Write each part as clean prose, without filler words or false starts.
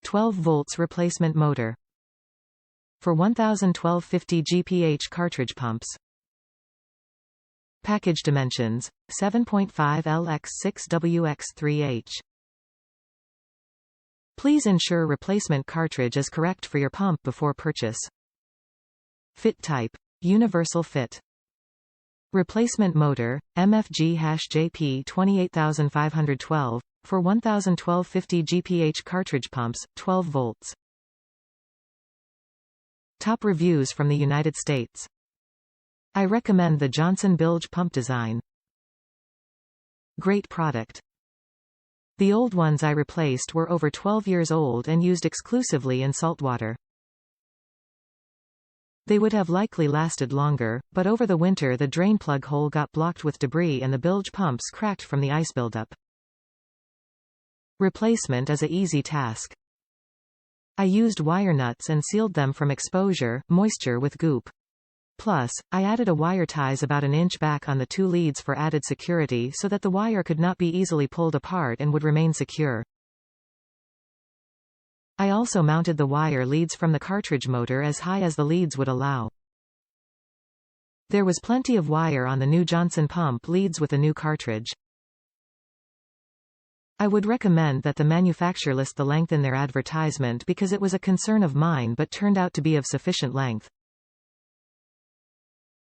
12 volts replacement motor. For 1012-50 GPH cartridge pumps. Package dimensions, 7.5 L x 6 W x 3H. Please ensure replacement cartridge is correct for your pump before purchase. Fit type. Universal fit. Replacement motor, MFG-JP 28512, for 1012-50 GPH cartridge pumps, 12 volts. Top reviews from the United States. I recommend the Johnson bilge pump design. Great product. The old ones I replaced were over 12 years old and used exclusively in saltwater. They would have likely lasted longer, but over the winter the drain plug hole got blocked with debris and the bilge pumps cracked from the ice buildup. Replacement is a easy task. I used wire nuts and sealed them from exposure, moisture with Goop. Plus, I added a wire ties about an inch back on the two leads for added security so that the wire could not be easily pulled apart and would remain secure. I also mounted the wire leads from the cartridge motor as high as the leads would allow. There was plenty of wire on the new Johnson pump leads with the new cartridge. I would recommend that the manufacturer list the length in their advertisement because it was a concern of mine but turned out to be of sufficient length.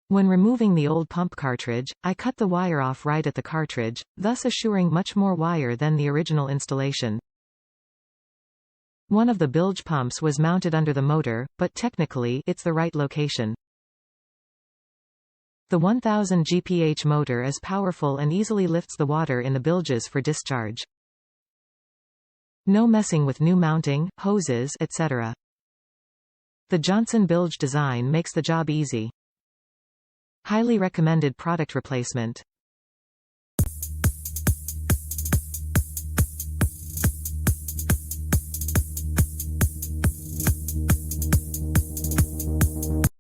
When removing the old pump cartridge, I cut the wire off right at the cartridge, thus assuring much more wire than the original installation. One of the bilge pumps was mounted under the motor, but technically it's the right location. The 1000 GPH motor is powerful and easily lifts the water in the bilges for discharge. No messing with new mounting, hoses, etc. The Johnson bilge design makes the job easy. Highly recommended product replacement.